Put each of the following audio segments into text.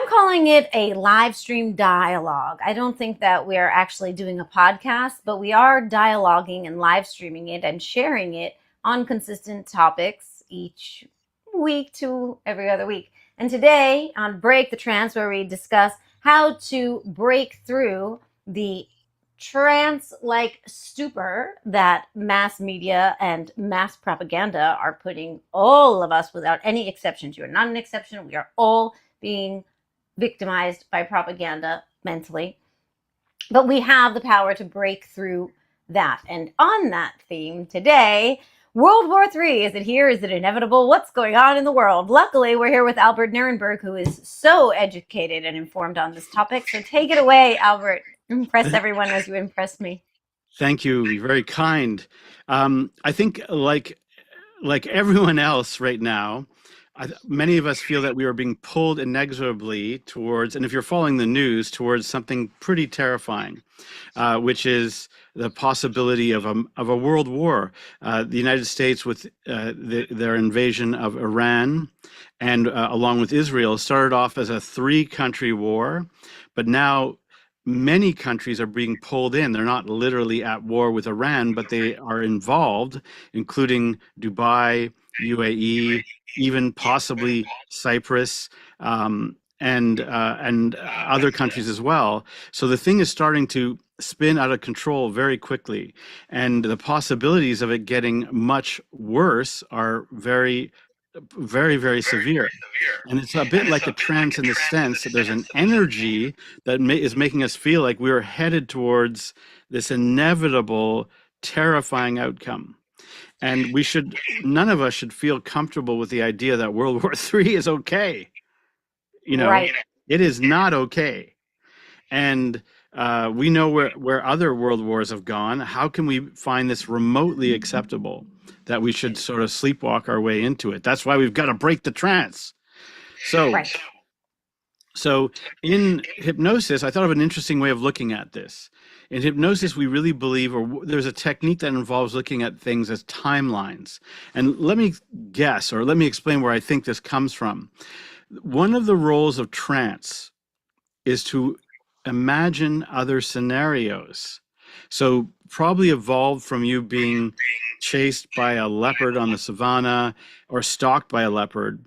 calling it a live stream dialogue. I don't think that we are actually doing a podcast, but we are dialoguing and live streaming it and sharing it on consistent topics each week to every other week. And today on Break the Trance, where we discuss how to break through the trance like stupor that mass media and mass propaganda are putting all of us without any exceptions. You are not an exception. We are all being victimized by propaganda mentally. But we have the power to break through that. And on that theme today, World War III, is it here? Is it inevitable? What's going on in the world? Luckily, we're here with Albert Nuremberg, who is so educated and informed on this topic. So take it away, Albert. Impress everyone as you impressed me. Thank you. You're very kind. I think, like everyone else right now, many of us feel that we are being pulled inexorably towards, and if you're following the news, towards something pretty terrifying, which is the possibility of a world war. The United States, with their invasion of Iran, and along with Israel, started off as a three-country war, but now many countries are being pulled in. They're not literally at war with Iran, but they are involved, including Dubai, UAE, even possibly Cyprus, and other countries as well. So the thing is starting to spin out of control very quickly, and the possibilities of it getting much worse are very, very, very severe. And it's a bit like a trance in the sense that there's an energy that is making us feel like we're headed towards this inevitable, terrifying outcome. And none of us should feel comfortable with the idea that World War III is okay. Right. It is not okay. And we know where other world wars have gone. How can we find this remotely acceptable that we should sort of sleepwalk our way into it? That's why we've got to break the trance. Right. So in hypnosis, I thought of an interesting way of looking at this. In hypnosis, we really believe, or there's a technique that involves looking at things as timelines. And let me guess, or let me explain where I think this comes from. One of the roles of trance is to imagine other scenarios. So probably evolved from you being chased by a leopard on the savannah or stalked by a leopard,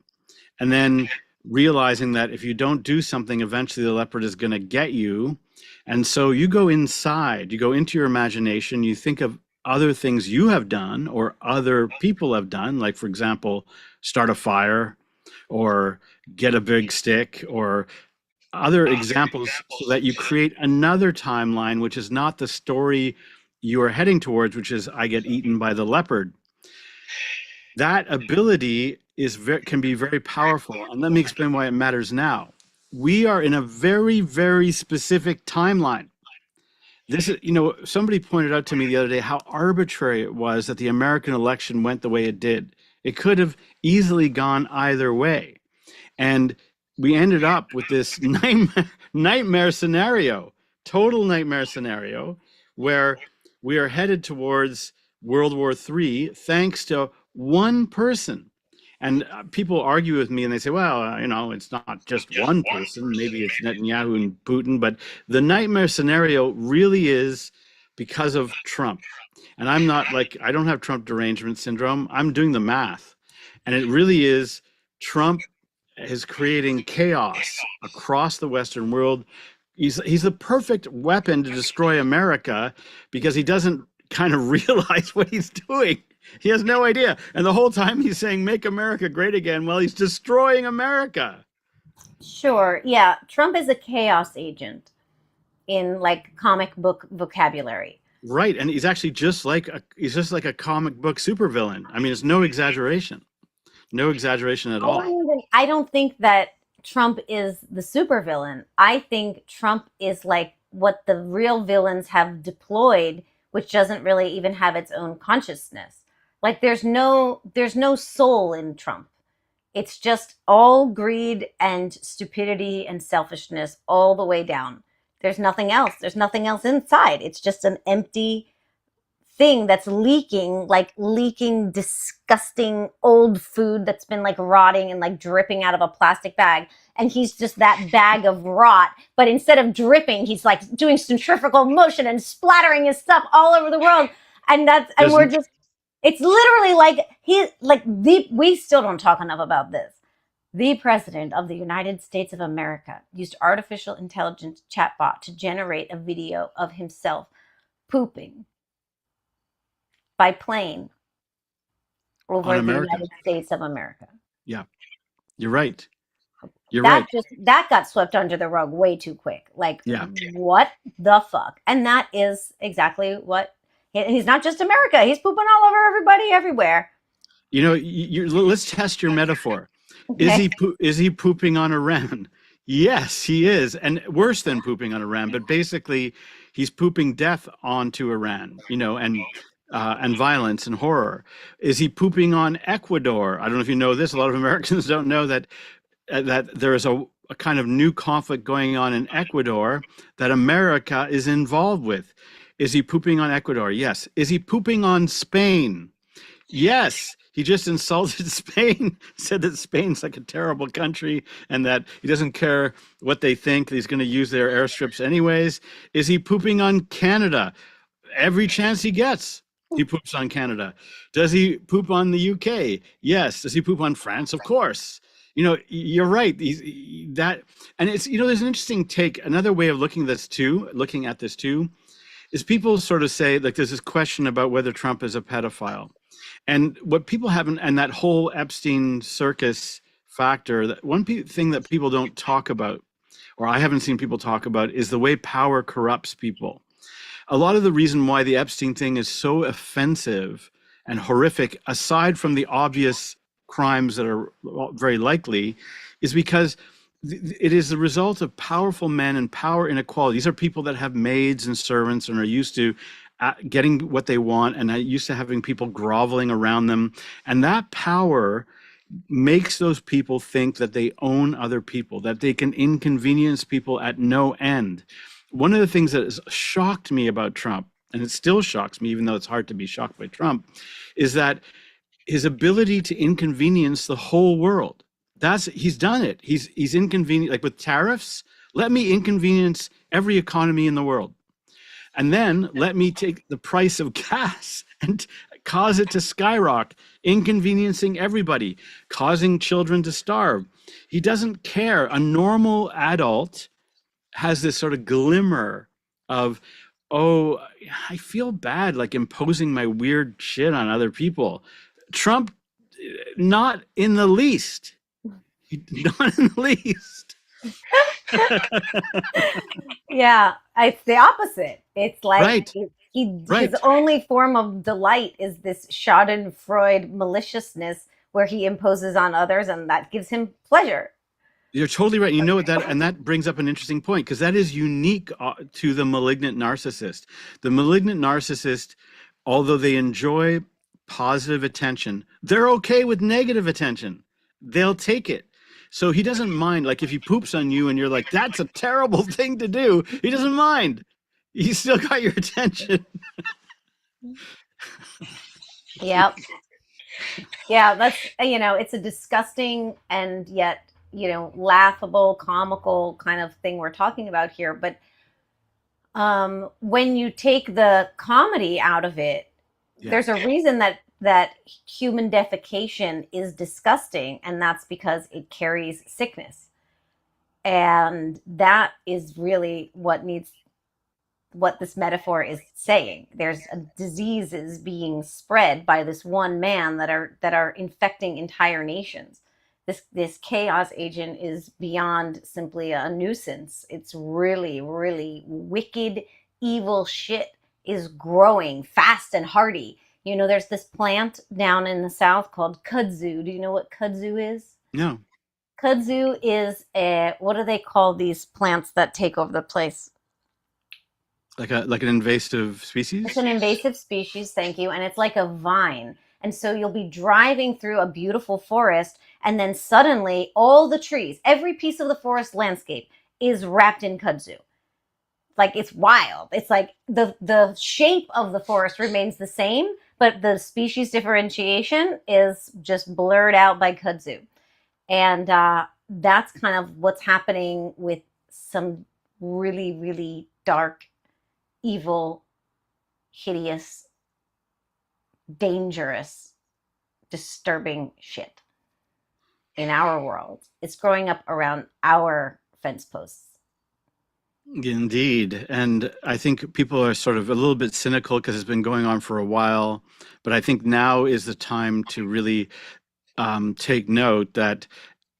and then realizing that if you don't do something, eventually the leopard is going to get you. And so you go inside, you go into your imagination, you think of other things you have done or other people have done, like, for example, start a fire or get a big stick or other examples, so that you create another timeline, which is not the story you are heading towards, which is I get eaten by the leopard. That ability can be very powerful. And let me explain why it matters now. We are in a very, very specific timeline. This is, somebody pointed out to me the other day how arbitrary it was that the American election went the way it did. It could have easily gone either way. And we ended up with this nightmare scenario, total nightmare scenario, where we are headed towards World War III thanks to one person. And people argue with me and they say, well, it's not just one person. Maybe it's Netanyahu and Putin, but the nightmare scenario really is because of Trump. And I don't have Trump derangement syndrome. I'm doing the math. And it really is Trump is creating chaos across the Western world. He's the perfect weapon to destroy America because he doesn't kind of realize what he's doing. He has no idea. And the whole time he's saying, make America great again. Well, he's destroying America. Sure. Yeah. Trump is a chaos agent in like comic book vocabulary. Right. And he's actually just like a comic book supervillain. I mean, it's no exaggeration. No exaggeration at all. I don't think that Trump is the supervillain. I think Trump is like what the real villains have deployed, which doesn't really even have its own consciousness. Like there's no soul in Trump. It's just all greed and stupidity and selfishness all the way down. There's nothing else. There's nothing else inside. It's just an empty thing that's leaking, like leaking disgusting old food that's been like rotting and like dripping out of a plastic bag. And he's just that bag of rot. But instead of dripping, he's like doing centrifugal motion and splattering his stuff all over the world. And we're Doesn't just, it's literally like we still don't talk enough about this. The President of the United States of America used artificial intelligence chatbot to generate a video of himself pooping by plane on over the America. United States of America. Yeah, you're right. You're That right. just that got swept under the rug way too quick. Like, Yeah. what the fuck? And that is exactly what he's not just America. He's pooping all over everybody everywhere. You know, let's test your metaphor. Okay. Is he pooping on Iran? Yes, he is, and worse than pooping on Iran. But basically, he's pooping death onto Iran. You know, and violence and horror. Is he pooping on Ecuador? I don't know if you know this. A lot of Americans don't know that there is a kind of new conflict going on in Ecuador that America is involved with. Is he pooping on Ecuador? Yes. Is he pooping on Spain? Yes, he just insulted Spain, said that Spain's like a terrible country and that he doesn't care what they think. He's going to use their airstrips anyways. Is he pooping on Canada? Every chance he gets, he poops on Canada. Does he poop on the UK? Yes. Does he poop on France? Of course. You know, you're right. And it's, you know, there's an interesting take. Another way of looking at this too, is people sort of say, like, there's this question about whether Trump is a pedophile. And what people haven't, and that whole Epstein circus factor, that thing that people don't talk about, or I haven't seen people talk about, is the way power corrupts people. A lot of the reason why the Epstein thing is so offensive and horrific, aside from the obvious crimes that are very likely, is because it is the result of powerful men and power inequality. These are people that have maids and servants and are used to getting what they want and are used to having people groveling around them. And that power makes those people think that they own other people, that they can inconvenience people at no end. One of the things that has shocked me about Trump, and it still shocks me, even though it's hard to be shocked by Trump, is that his ability to inconvenience the whole world. He's done it. He's inconvenient, like with tariffs. Let me inconvenience every economy in the world, and then let me take the price of gas and cause it to skyrocket, inconveniencing everybody, causing children to starve. He doesn't care. A normal adult has this sort of glimmer of, oh, I feel bad, like imposing my weird shit on other people. Trump, not in the least. Not in the least. Yeah, it's the opposite. It's like Right, his right. only form of delight is this Schadenfreude maliciousness where he imposes on others, and that gives him pleasure. You're totally right. You know what that, and that brings up an interesting point because that is unique to the malignant narcissist. The malignant narcissist, although they enjoy positive attention, they're okay with negative attention. They'll take it. So he doesn't mind. Like if he poops on you and you're like, that's a terrible thing to do, he doesn't mind. He's still got your attention. Yep. Yeah, that's, it's a disgusting and yet, laughable, comical kind of thing we're talking about here. But when you take the comedy out of it, Yeah. there's a reason that human defecation is disgusting, and that's because it carries sickness. And that is really what this metaphor is saying. There's diseases being spread by this one man that are infecting entire nations. This chaos agent is beyond simply a nuisance. It's really, really wicked, evil shit is growing fast and hardy. There's this plant down in the south called kudzu. Do you know what kudzu is? No, Kudzu is what do they call these plants that take over the place? like an invasive It's species. an invasive species, thank you, and it's like a vine. And so you'll be driving through a beautiful forest, and then suddenly all the trees, every piece of the forest landscape is wrapped in kudzu. Like it's wild. It's like the shape of the forest remains the same, but the species differentiation is just blurred out by kudzu. And that's kind of what's happening with some really, really dark, evil, hideous, dangerous, disturbing shit in our world. It's growing up around our fence posts. Indeed. And I think people are sort of a little bit cynical because it's been going on for a while. But I think now is the time to really take note that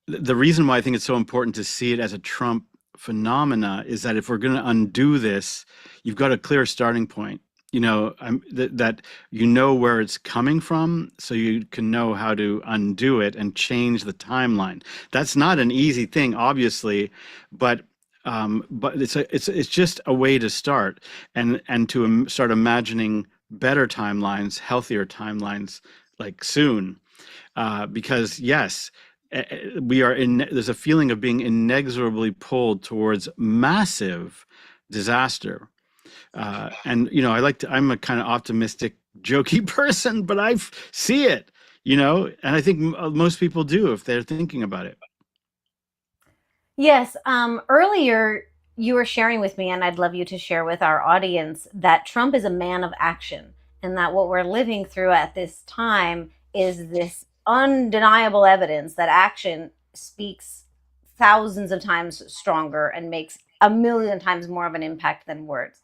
the reason why I think it's so important to see it as a Trump phenomena is that if we're going to undo this, you've got a clear starting point. That you know where it's coming from, so you can know how to undo it and change the timeline. That's not an easy thing, obviously, but it's just a way to start and to start imagining better timelines, healthier timelines, like soon, because yes, we are in. There's a feeling of being inexorably pulled towards massive disaster, and I'm a kind of optimistic, jokey person, but I see it, and I think most people do if they're thinking about it. Yes. Earlier, you were sharing with me, and I'd love you to share with our audience, that Trump is a man of action, and that what we're living through at this time is this undeniable evidence that action speaks thousands of times stronger and makes a million times more of an impact than words.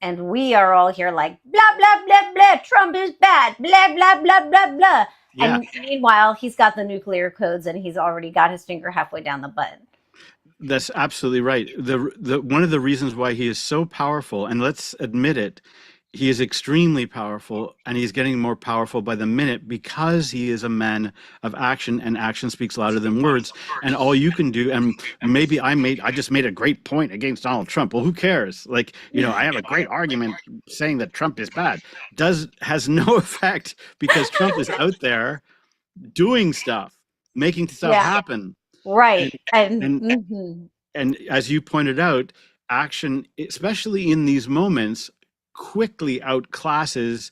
And we are all here like, blah, blah, blah, blah, Trump is bad, blah, blah, blah, blah, blah. Yeah. And meanwhile, he's got the nuclear codes and he's already got his finger halfway down the button. That's absolutely right. The one of the reasons why he is so powerful, and let's admit it, he is extremely powerful, and he's getting more powerful by the minute because he is a man of action, and action speaks louder than words. And all you can do, and maybe I just made a great point against Donald Trump. Well, who cares? Like, I have a great argument saying that Trump is bad. Has no effect because Trump is out there doing stuff, making stuff Yeah, happen. And right. And and and as you pointed out, action, especially in these moments, quickly outclasses,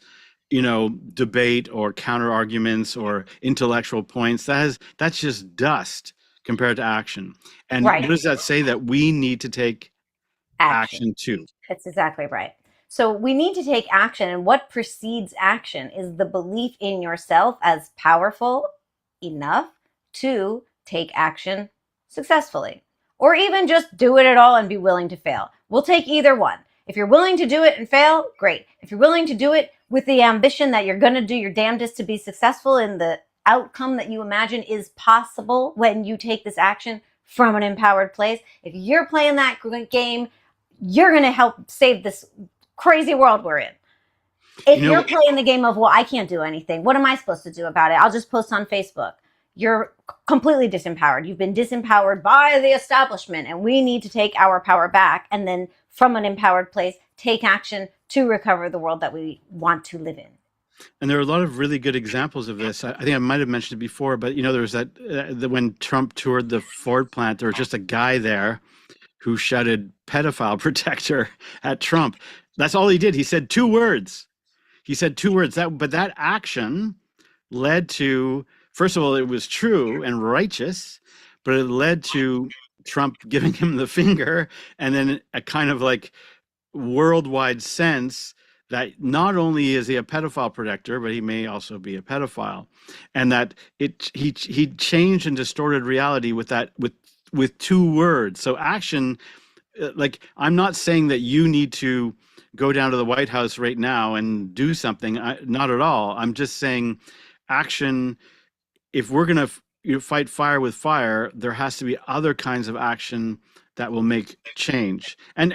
debate or counter arguments or intellectual points. That's just dust compared to action. And what right, does that say? That we need to take action. action too. That's exactly right. So we need to take action, and what precedes action is the belief in yourself as powerful enough to take action successfully, or even just do it at all and be willing to fail. We'll take either one. If you're willing to do it and fail, great. If you're willing to do it with the ambition that you're going to do your damnedest to be successful in the outcome that you imagine is possible when you take this action from an empowered place, if you're playing that game, you're going to help save this crazy world we're in. If You you're know, playing the game of, well, I can't do anything, what am I supposed to do about it? I'll just post on Facebook. You're completely disempowered. You've been disempowered by the establishment, and we need to take our power back. And then, from an empowered place, take action to recover the world that we want to live in. and there are a lot of really good examples of this. I think I might have mentioned it before, but there was when Trump toured the Ford plant, there was just a guy there who shouted pedophile protector at Trump. That's all he did. He said two words. He said two words. But that action led to, first of all, it was true and righteous, but it led to Trump giving him the finger, and then a kind of like worldwide sense that not only is he a pedophile protector, but he may also be a pedophile, and that he changed and distorted reality with two words. So action, like, I'm not saying that you need to go down to the White House right now and do something. Not at all. I'm just saying action. If we're going to fight fire with fire, there has to be other kinds of action that will make change. And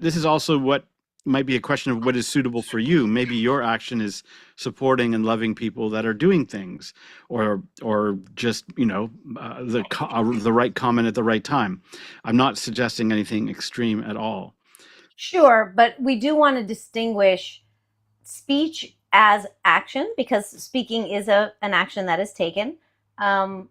this is also what might be a question of what is suitable for you. Maybe your action is supporting and loving people that are doing things, or just the right comment at the right time. I'm not suggesting anything extreme at all. Sure, but we do want to distinguish speech as action, because speaking is an action that is taken. Um,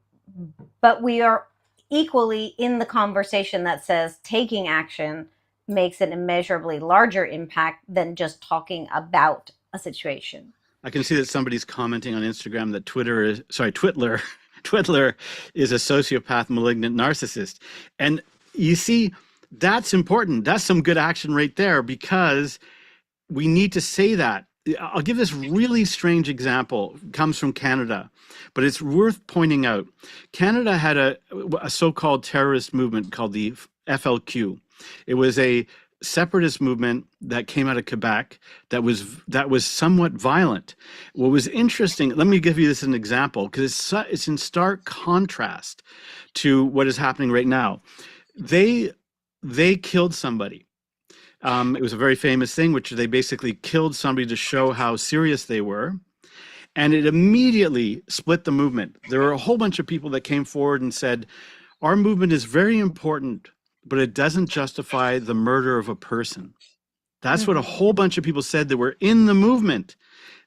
but we are equally in the conversation that says taking action makes an immeasurably larger impact than just talking about a situation. I can see that somebody's commenting on Instagram that Twitler, Twitler is a sociopath, malignant narcissist. And you see, that's important. That's some good action right there because we need to say that. I'll give this really strange example. It comes from Canada, but it's worth pointing out. Canada had a so-called terrorist movement called the FLQ. It was a separatist movement that came out of Quebec that was somewhat violent. What was interesting, let me give you this as an example because it's in stark contrast to what is happening right now. They they killed somebody. It was a very famous thing, which they basically killed somebody to show how serious they were. And it immediately split the movement. There were a whole bunch of people that came forward and said, our movement is very important, but it doesn't justify the murder of a person. That's what a Mm-hmm. whole bunch of people said that were in the movement.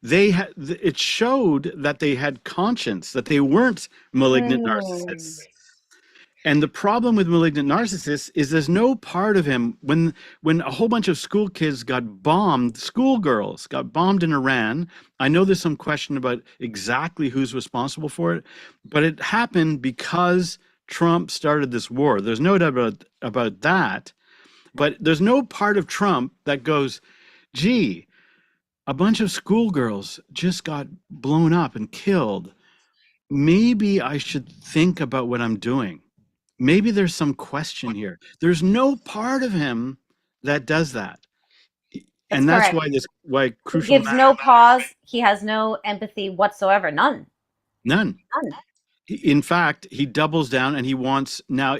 It showed that they had conscience, that they weren't malignant Mm. narcissists. And the problem with malignant narcissists is there's no part of him when a whole bunch of school kids got bombed, schoolgirls got bombed in Iran. I know there's some question about exactly who's responsible for it, but it happened because Trump started this war. There's no doubt about that. But there's no part of Trump that goes, gee, a bunch of schoolgirls just got blown up and killed. Maybe I should think about what I'm doing. Maybe there's some question here. There's no part of him that does that. It's And that's correct. why He crucial gives matter, no pause. He has no empathy whatsoever. None. none. None. In fact, he doubles down and he wants now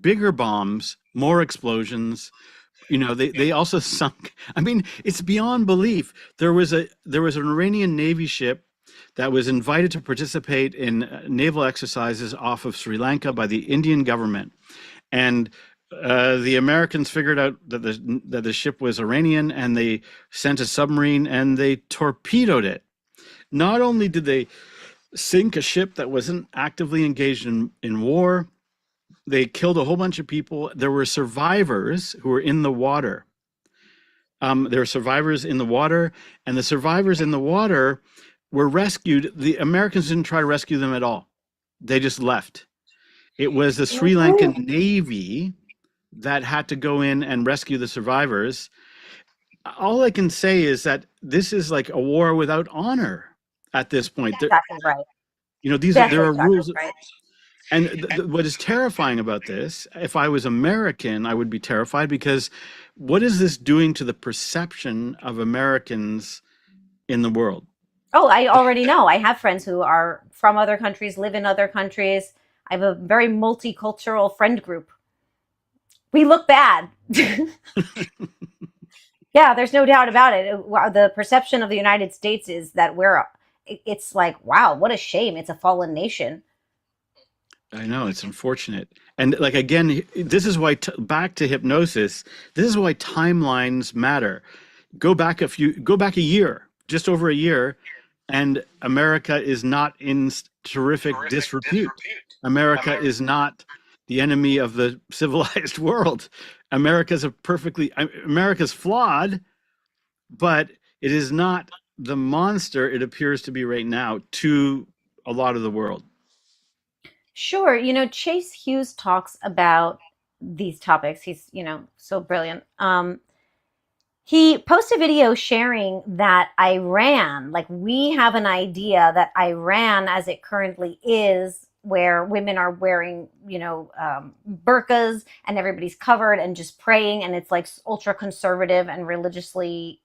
bigger bombs, more explosions. They also sunk. I mean, it's beyond belief. There was an Iranian Navy ship that was invited to participate in naval exercises off of Sri Lanka by the Indian government. And the Americans figured out that the ship was Iranian, and they sent a submarine and they torpedoed it. Not only did they sink a ship that wasn't actively engaged in war, they killed a whole bunch of people. There were survivors who were in the water. There were survivors in the water, and the survivors in the water were rescued. The Americans didn't try to rescue them at all. They just left. It was the Sri Lankan Navy that had to go in and rescue the survivors. All I can say is that this is like a war without honor at this point. Exactly right. That's There are exactly rules, right. and what is terrifying about this, if I was American, I would be terrified because what is this doing to the perception of Americans in the world? Oh, I already know. I have friends who are from other countries, live in other countries. I have a very multicultural friend group. We look bad. Yeah, there's no doubt about it. The perception of the United States is that it's like, wow, what a shame. It's a fallen nation. I know it's unfortunate. And like again, this is why back to hypnosis, this is why timelines matter. Go back a year, just over a year, and America is not in terrific disrepute. America is not the enemy of the civilized world. America's flawed, but it is not the monster it appears to be right now to a lot of the world. Sure. Chase Hughes talks about these topics. He's, so brilliant. He posted a video sharing that Iran, like we have an idea that Iran, as it currently is, where women are wearing, burqas and everybody's covered and just praying, and it's like ultra conservative and religiously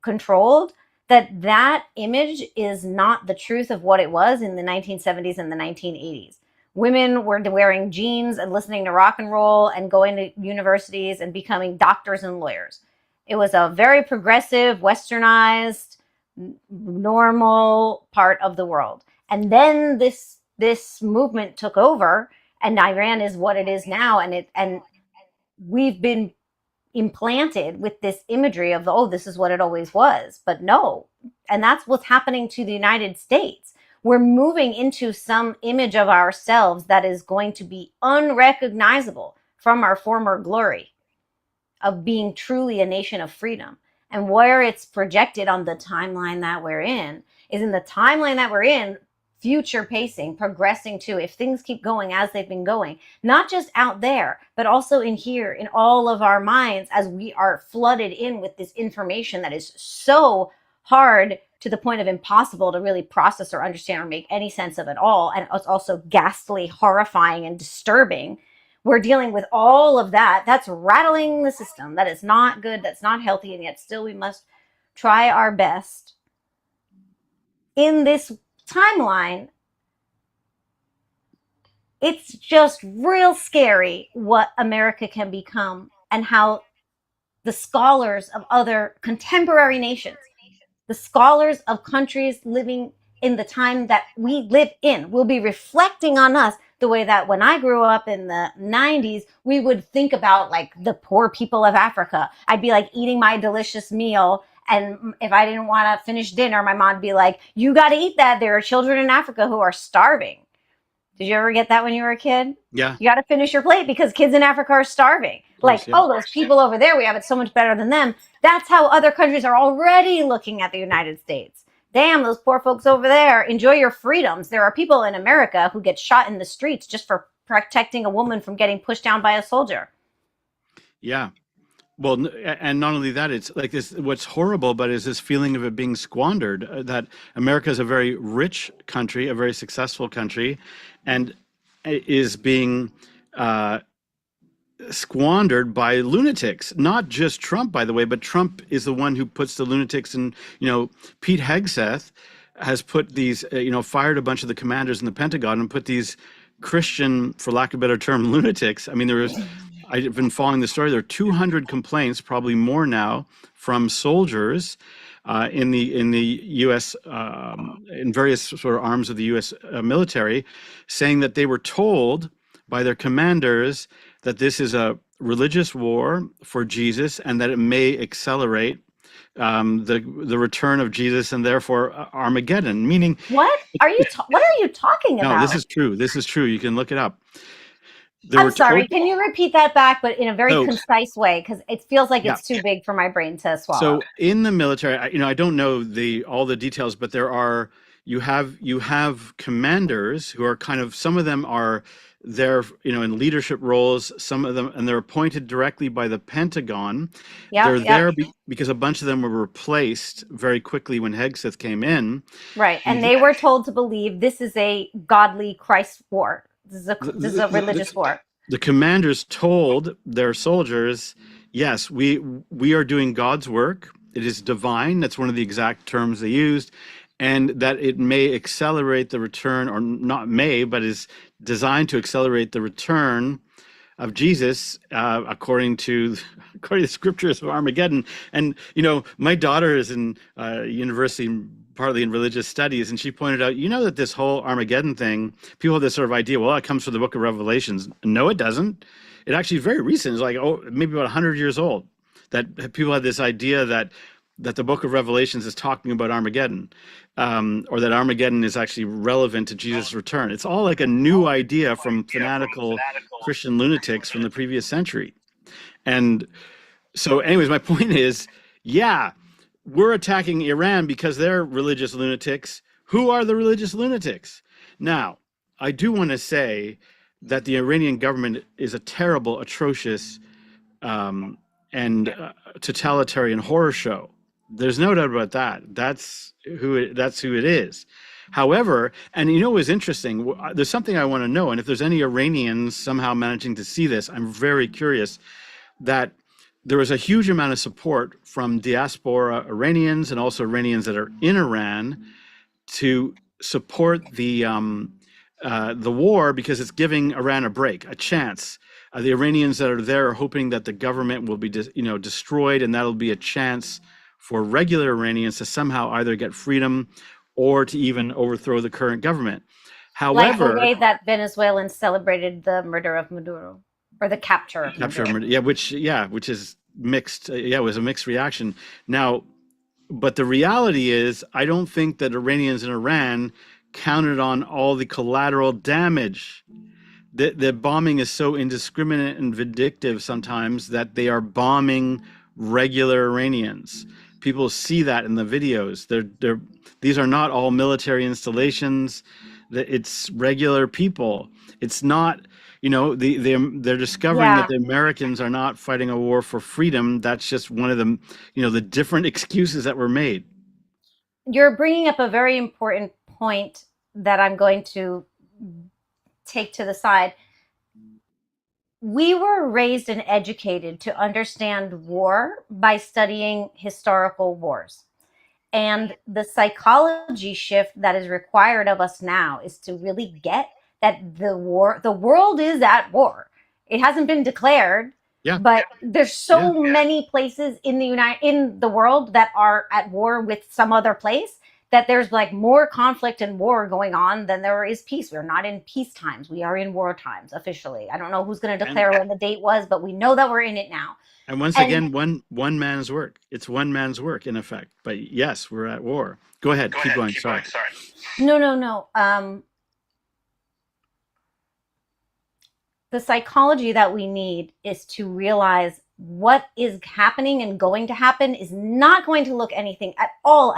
controlled, that image is not the truth of what it was in the 1970s and the 1980s. Women were wearing jeans and listening to rock and roll and going to universities and becoming doctors and lawyers. It was a very progressive, westernized, normal part of the world. And then this movement took over, and Iran is what it is now, and we've been implanted with this imagery of, oh, this is what it always was. But no. And that's what's happening to the United States. We're moving into some image of ourselves that is going to be unrecognizable from our former glory. of being truly a nation of freedom. And where it's projected on the timeline that we're in is in the timeline that we're in, future pacing, progressing to, if things keep going as they've been going, not just out there, but also in here, in all of our minds, as we are flooded in with this information that is so hard to the point of impossible to really process or understand or make any sense of at all. And it's also ghastly, horrifying, and disturbing. We're dealing with all of that. That's rattling the system. That is not good. That's not healthy. And yet, still, we must try our best in this timeline. It's just real scary what America can become and how the scholars of other contemporary nations, the scholars of countries living in the time that we live in, will be reflecting on us the way that when I grew up in the 90s, we would think about like the poor people of Africa. I'd be like eating my delicious meal. And if I didn't want to finish dinner, my mom would be like, you got to eat that. There are children in Africa who are starving. Did you ever get that when you were a kid? Yeah, You got to finish your plate because kids in Africa are starving. of course. Like, Yeah. oh, those people over there, we have it so much better than them. That's how other countries are already looking at the United States. Damn, those poor folks over there, enjoy your freedoms. There are people in America who get shot in the streets just for protecting a woman from getting pushed down by a soldier. Yeah. Well, and not only that, it's like this. What's horrible, but is this feeling of it being squandered. That America is a very rich country, a very successful country, and is being uh, squandered by lunatics. Not just Trump, by the way, but Trump is the one who puts the lunatics in. Pete Hegseth has put these, fired a bunch of the commanders in the Pentagon and put these Christian, for lack of a better term, lunatics. I mean, I've been following the story. There are 200 complaints, probably more now, from soldiers in the U.S. In various sort of arms of the U.S. Military, saying that they were told by their commanders that this is a religious war for Jesus and that it may accelerate the return of Jesus and therefore Armageddon. Meaning, What are you? What are you talking no, this about? is true. This is true. You can look it up. There I'm were sorry. told. Can you repeat that back, but in a very So concise way? Because it feels like yeah. it's too big for my brain to swallow. So in the military, I don't know all the details, but you have commanders who are kind of, some of them are there, in leadership roles, some of them, and they're appointed directly by the Pentagon. Yep, They're yep. there because a bunch of them were replaced very quickly when Hegseth came in. Right. And The, they were told to believe this is a godly Christ war. the, This is a the, religious war. the commanders told their soldiers, yes, we are doing God's work. It is divine. That's one of the exact terms they used. And that it may accelerate the return, or not may, but is designed to accelerate the return of Jesus, according to the scriptures of Armageddon. And my daughter is in university, partly in religious studies, and she pointed out, that this whole Armageddon thing, people have this sort of idea. Well, it comes from the Book of Revelations. No, it doesn't. It actually is very recent. It's like maybe about 100 years old. That people had this idea that the Book of Revelations is talking about Armageddon, or that Armageddon is actually relevant to Jesus' return. It's all like a new idea from fanatical Christian lunatics from the previous century. And so, anyways, my point is, yeah, we're attacking Iran because they're religious lunatics. Who are the religious lunatics? Now, I do want to say that the Iranian government is a terrible, atrocious, and totalitarian horror show. There's no doubt about that. That's who it is. However, and what's interesting, there's something I want to know, and if there's any Iranians somehow managing to see this, I'm very curious, that there was a huge amount of support from diaspora Iranians and also Iranians that are in Iran to support the war, because it's giving Iran a break, a chance. The Iranians that are there are hoping that the government will be destroyed, and that'll be a chance for regular Iranians to somehow either get freedom or to even overthrow the current government. Like the However, way that Venezuelans celebrated the murder of Maduro, or the capture of capture, Maduro. which is mixed. Yeah, it was a mixed reaction. Now, but the reality is, I don't think that Iranians in Iran counted on all the collateral damage the bombing is so indiscriminate and vindictive sometimes that they are bombing regular Iranians. People see that in the videos. These are not all military installations. It's regular people. It's not, they're discovering that Yeah, the Americans are not fighting a war for freedom. That's just one of the, the different excuses that were made. you're bringing up a very important point that I'm going to take to the side. We were raised and educated to understand war by studying historical wars. And the psychology shift that is required of us now is to really get that the world is at war. It hasn't been declared, Yeah, but there's yeah. so many places in the world that are at war with some other place, that there's like more conflict and war going on than there is peace. We're not in peace times. We are in war times officially. I don't know who's going to And declare when the date was, but we know that we're in it now. And once And again, one man's work. It's one man's work in effect. But yes, we're at war. Go ahead, keep going. Sorry. no, no, no. The psychology that we need is to realize what is happening and going to happen is not going to look anything at all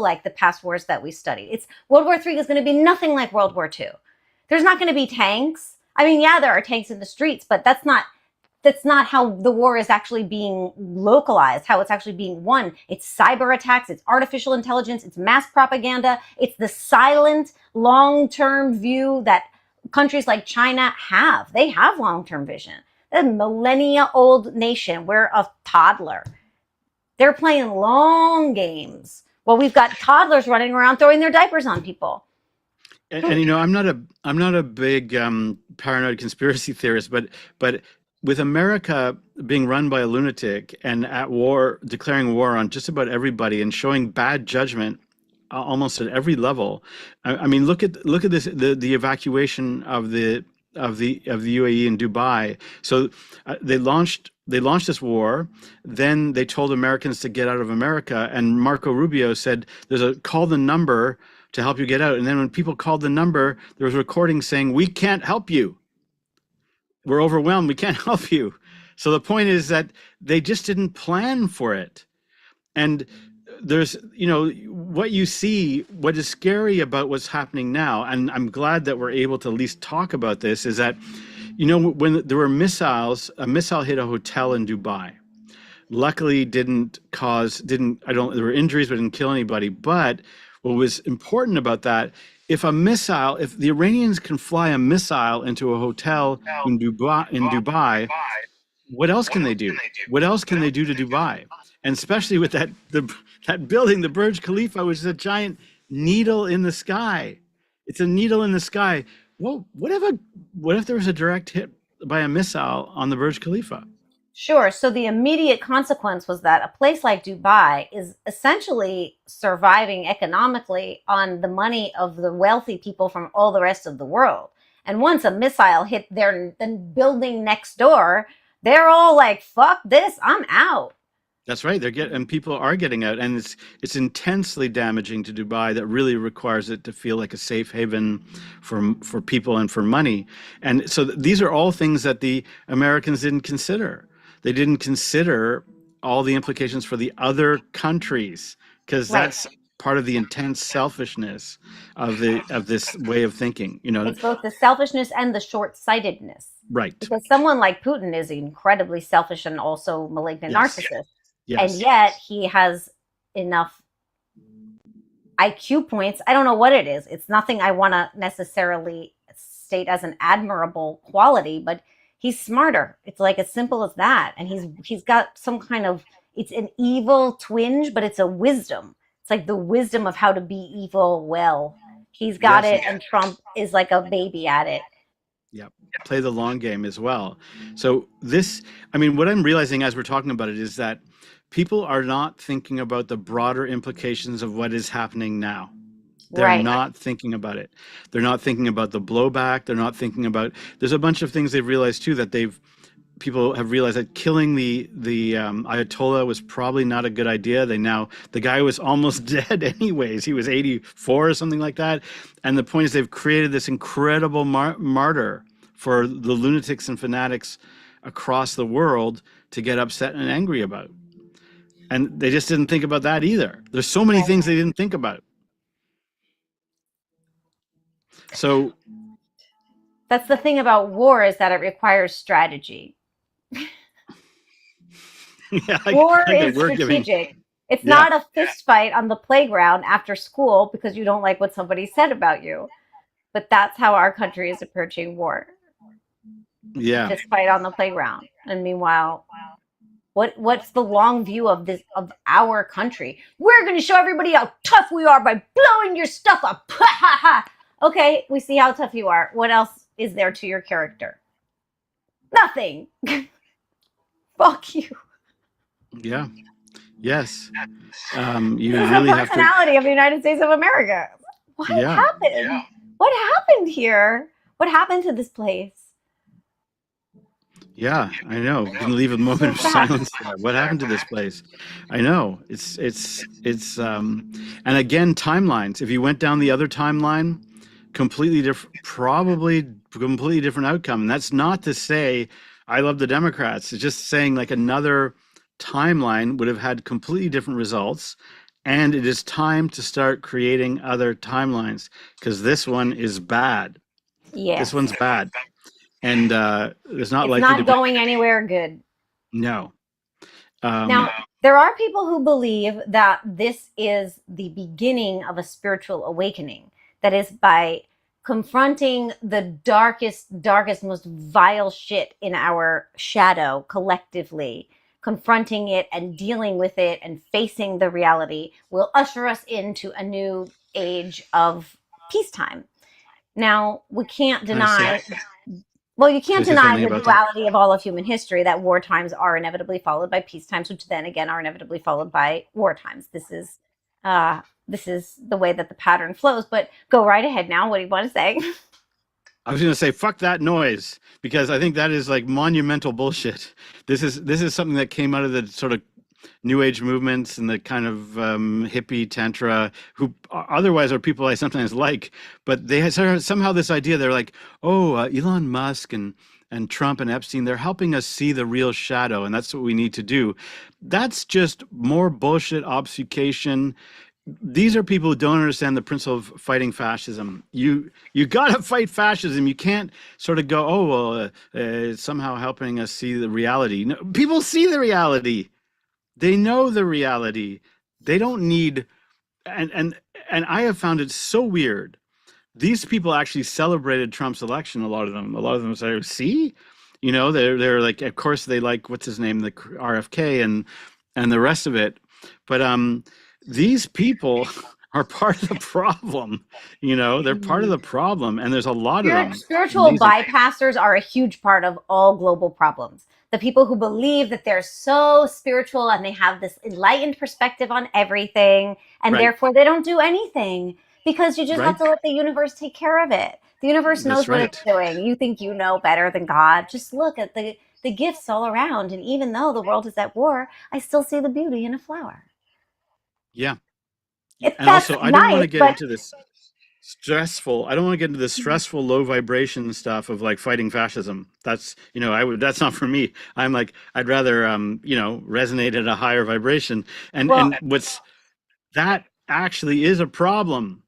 like the past wars that we studied. It's World War III is going to be nothing like World War II. There's not going to be tanks. I mean, yeah, there are tanks in the streets, but that's not how the war is actually being localized, how it's actually being won. It's cyber attacks, it's artificial intelligence, it's mass propaganda, it's the silent long-term view that countries like China have. They have long-term vision. They're a millennia old nation. We're a toddler. They're playing long games. Well, we've got toddlers running around throwing their diapers on people. And I'm not a big paranoid conspiracy theorist, but with America being run by a lunatic and at war, declaring war on just about everybody and showing bad judgment almost at every level. I mean, look at this the evacuation of the UAE and Dubai. So they launched this war. Then they told Americans to get out of America, and Marco Rubio said, "There's a call the number to help you get out." And then when people called the number, there was recordings saying, "We can't help you. We're overwhelmed. We can't help you." So the point is that they just didn't plan for it. And there's, what you see, what is scary about what's happening now, and I'm glad that we're able to at least talk about this, is that, when there were missiles, a missile hit a hotel in Dubai. Luckily there were injuries, but didn't kill anybody. But what was important about that, if the Iranians can fly a missile into a hotel in Dubai, what else can they do? What else can they do to Dubai? And especially with that building, the Burj Khalifa, which is a giant needle in the sky. It's a needle in the sky. Well, what if there was a direct hit by a missile on the Burj Khalifa? Sure. So the immediate consequence was that a place like Dubai is essentially surviving economically on the money of the wealthy people from all the rest of the world. And once a missile hit their the building next door, they're all like, fuck this, I'm out. That's right. And people are getting out, and it's intensely damaging to Dubai. That really requires it to feel like a safe haven for people and for money. And so these are all things that the Americans didn't consider. They didn't consider all the implications for the other countries, because Right. that's part of the intense selfishness of this way of thinking. It's both the selfishness and the short sightedness. Right. Because someone like Putin is incredibly selfish and also malignant Yes. narcissist. And Yes. yet he has enough IQ points. I don't know what it is. It's nothing I want to necessarily state as an admirable quality, but he's smarter. It's like as simple as that. And he's got some kind of, it's an evil twinge, but it's a wisdom. It's like the wisdom of how to be evil well. He's got Yes. it, and Trump is like a baby at it. Yep. Play the long game as well. So what I'm realizing as we're talking about it is that people are not thinking about the broader implications of what is happening now. They're Right. not thinking about it. They're not thinking about the blowback. They're not thinking about, there's a bunch of things they've realized too, that people have realized that killing the Ayatollah was probably not a good idea. The guy was almost dead anyways. He was 84 or something like that. And the point is they've created this incredible martyr for the lunatics and fanatics across the world to get upset and angry about. And they just didn't think about that either. There's so many Right. things they didn't think about. So That's the thing about war, is that it requires strategy. yeah, War like that is we're giving. strategic. It's Yeah, not a fist fight on the playground after school because you don't like what somebody said about you. But that's how our country is approaching war. A yeah. fist fight on the playground. And meanwhile, what's the long view of this, of our country? We're going to show everybody how tough we are by blowing your stuff up. Okay, we see how tough you are. What else is there to your character? Nothing. Fuck you. Yeah. Yes. This You is the really have to. personality of the United States of America. What Yeah. happened? Yeah. What happened here? What happened to this place? Yeah, I know. We can leave a moment So of sad. silence there. What happened to this place? I know. And again, timelines. If you went down the other timeline, completely different, probably completely different outcome. And that's not to say I love the Democrats. It's just saying like another timeline would have had completely different results. And it is time to start creating other timelines because this one is bad. This Yes. one's bad. And there's not It's likely to not be, going anywhere good. no. Now, Um, there are people who believe that this is the beginning of a spiritual awakening. That is by confronting the darkest, most vile shit in our shadow collectively, confronting it and dealing with it and facing the reality will usher us into a new age of peacetime. Now, we can't can I say deny, well, you can I can't say deny something the about that? duality of all of human history, that war times are inevitably followed by peace times, which then again are inevitably followed by war times. This is the way that the pattern flows. But go right ahead now. What do you want to say? I was going to say fuck that noise because I think that is like monumental bullshit. This is something that came out of the sort of new age movements and the kind of hippie tantra who otherwise are people I sometimes like, but they had somehow this idea. They're like, oh, Elon Musk and Trump and Epstein, they're helping us see the real shadow, and that's what we need to do. That's just more bullshit obfuscation. These are people who don't understand the principle of fighting fascism. You got to fight fascism. You can't sort of go, oh well, it's somehow helping us see the reality. No, people see the reality. They know the reality. They don't need and and and I have found it so weird. These people actually celebrated Trump's election. A lot of them say, "See, they're like, of course they like what's his name, the RFK and the rest of it." But these people are part of the problem. They're part of the problem, and there's a lot of them. And Spiritual these are bypassers are a huge part of all global problems. The people who believe that they're so spiritual and they have this enlightened perspective on everything, and right, therefore they don't do anything because you just have right. to let the universe take care of it. The universe knows That's what it's right. doing. You think you know better than God. Just look at the gifts all around. And even though the world is at war, I still see the beauty in a flower. Yeah, and That's also I don't want nice, to get but into this stressful. I don't want to get into the stressful low vibration stuff of like fighting fascism. That's not for me. I'm like I'd rather resonate at a higher vibration. And well, and what's that actually is a problem.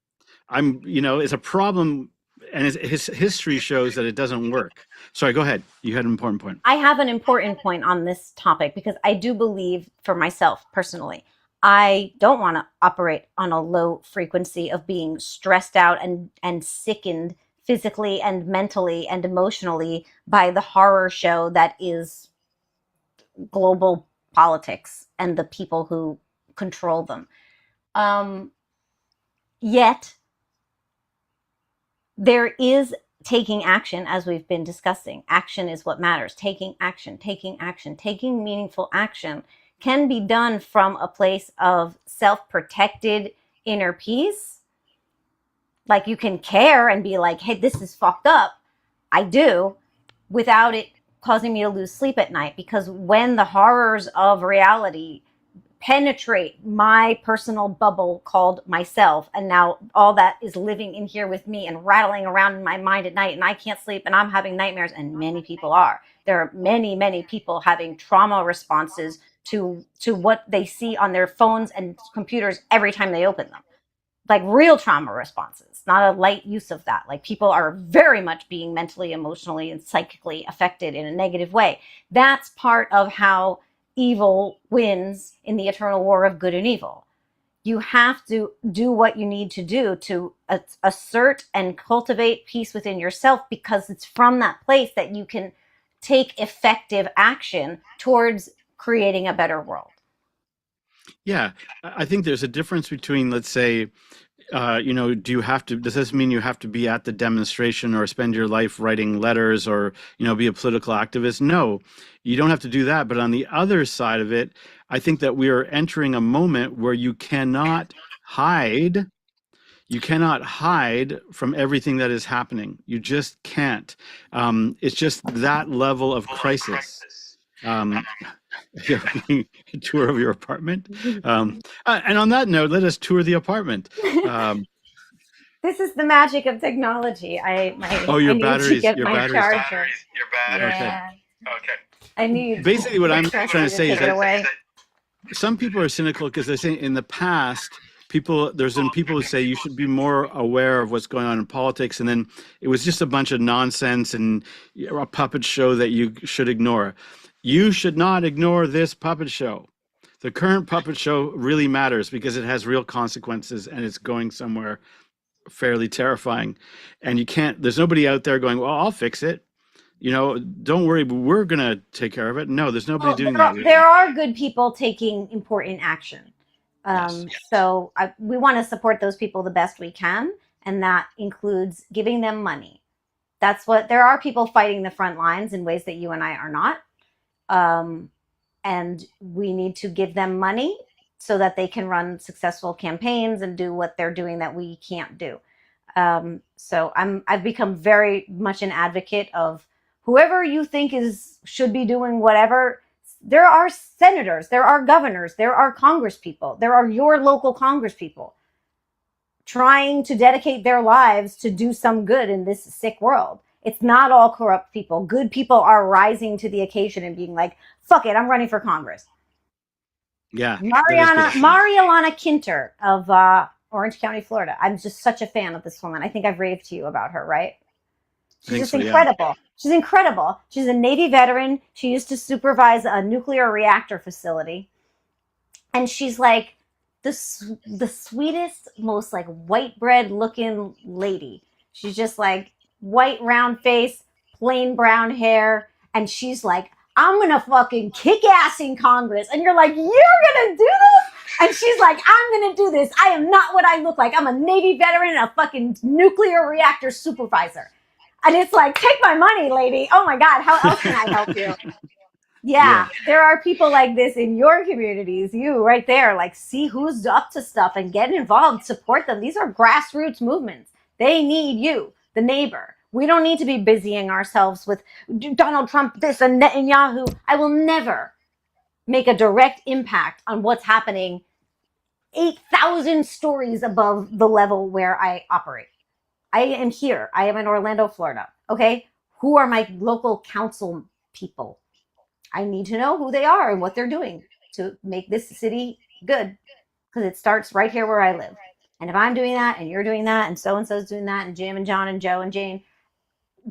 It's a problem, and his history shows that it doesn't work. Sorry, go ahead. You had an important point. I have an important point on this topic because I do believe, for myself personally, I don't want to operate on a low frequency of being stressed out and sickened physically and mentally and emotionally by the horror show that is global politics and the people who control them. Um, Yet there is taking action, as we've been discussing. Action is what matters. Taking action, taking action, taking meaningful action can be done from a place of self-protected inner peace. Like you can care and be like, hey, this is fucked up. I do, without it causing me to lose sleep at night. Because when the horrors of reality penetrate my personal bubble called myself, and now all that is living in here with me and rattling around in my mind at night, and I can't sleep and I'm having nightmares, and many people are. There are many people having trauma responses to what they see on their phones and computers every time they open them, like real trauma responses, not a light use of that. Like people are very much being mentally, emotionally, and psychically affected in a negative way. That's part of how evil wins in the eternal war of good and evil. You have to do what you need to do to assert and cultivate peace within yourself, because it's from that place that you can take effective action towards creating a better world. Yeah, I think there's a difference between, let's say, do you have to, does this mean you have to be at the demonstration or spend your life writing letters or, be a political activist? No, you don't have to do that. But on the other side of it, I think that we are entering a moment where hide. You cannot hide from everything that is happening. You just can't. It's just that level of crisis. Um, yeah, a tour of your apartment. And on that note, let us tour the apartment. Um, This is the magic of technology. oh, I need to get your my batteries. charger. Okay. Yeah. I need Basically, what I'm trying to Trusty to say is take it that away. some people are cynical because they say in the past, there's been people who say you should be more aware of what's going on in politics, and then it was just a bunch of nonsense and a puppet show that you should ignore. You should not ignore this puppet show. The current puppet show really matters because it has real consequences and it's going somewhere fairly terrifying. And there's nobody out there going, well, I'll fix it. Don't worry, we're going to take care of it. No, there's nobody Well, doing that. there are good people taking important action. Yes. So we want to support those people the best we can, and that includes giving them money. There are people fighting the front lines in ways that you and I are not. Um, and we need to give them money so that they can run successful campaigns and do what they're doing that we can't do. So I've become very much an advocate of whoever you think should be doing whatever. There are senators, there are governors, there are congresspeople, there are your local congresspeople trying to dedicate their lives to do some good in this sick world. It's not all corrupt people. Good people are rising to the occasion and being like, fuck it, I'm running for Congress. Yeah. That is Marielana Kinter of Orange County, Florida. I'm just such a fan of this woman. I think I've raved to you about her, right? She's just incredible. Yeah. She's incredible. She's a Navy veteran. She used to supervise a nuclear reactor facility. And she's like the sweetest, most like white bread looking lady. She's just like white round face, plain brown hair. And she's like, I'm going to fucking kick ass in Congress. And you're like, you're going to do this? And she's like, I'm going to do this. I am not what I look like. I'm a Navy veteran and a fucking nuclear reactor supervisor. And it's like, take my money, lady. Oh my God, how else can I help you? Yeah, there are people like this in your communities. You right there, like, see who's up to stuff and get involved, support them. These are grassroots movements. They need you, the neighbor. We don't need to be busying ourselves with Donald Trump, this and Netanyahu. I will never make a direct impact on what's happening 8,000 stories above the level where I operate. I am here. I am in Orlando, Florida. Okay. Who are my local council people? I need to know who they are and what they're doing to make this city good, because it starts right here where I live. And if I'm doing that and you're doing that and so-and-so's doing that and Jim and John and Joe and Jane,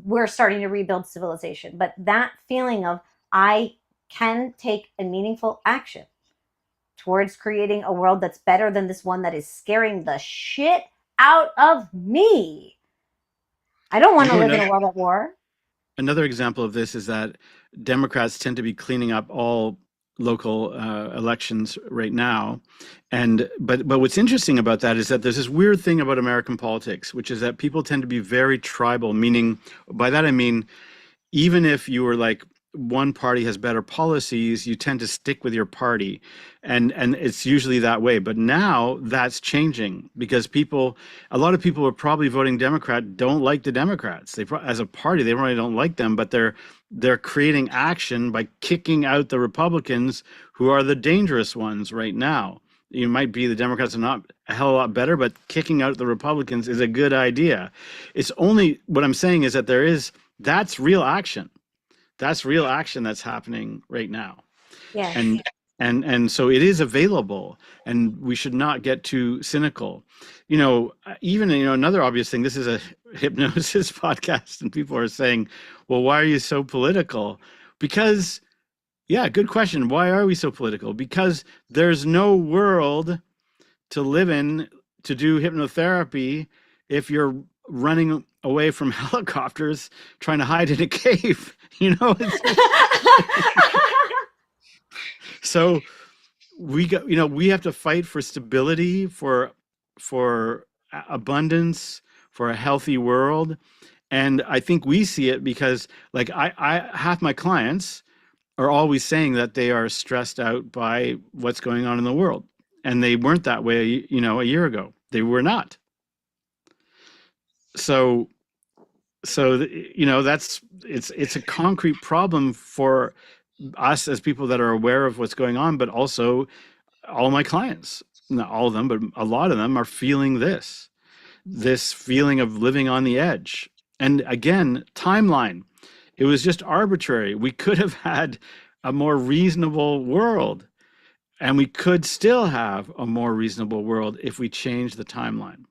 we're starting to rebuild civilization. But that feeling of I can take a meaningful action towards creating a world that's better than this one that is scaring the shit out of me. I don't want to live in a world at war. Another example of this is that Democrats tend to be cleaning up all local elections right now, but what's interesting about that is that there's this weird thing about American politics, which is that people tend to be very tribal. Meaning, by that I mean, even if you were like, one party has better policies, you tend to stick with your party, and it's usually that way. But now that's changing because a lot of people who are probably voting Democrat don't like the Democrats. As a party, they really don't like them, but they're they're creating action by kicking out the Republicans who are the dangerous ones right now. You might be the Democrats are not a hell of a lot better, but kicking out the Republicans is a good idea. It's only what I'm saying is that that's real action. That's real action that's happening right now. Yes. And and so it is available, and we should not get too cynical. Even another obvious thing, this is a hypnosis podcast, and people are saying, well, why are you so political? Because, yeah, good question. Why are we so political? Because there's no world to live in to do hypnotherapy if you're running away from helicopters trying to hide in a cave. It's just, so we have to fight for stability, for abundance, for a healthy world. And I think we see it because, like, I half my clients are always saying that they are stressed out by what's going on in the world, and they weren't that way, a year ago. They were not. So that's it's a concrete problem for us as people that are aware of what's going on, but also all my clients, not all of them, but a lot of them are feeling this feeling of living on the edge. And again, timeline. It was just arbitrary. We could have had a more reasonable world, and we could still have a more reasonable world if we change the timeline.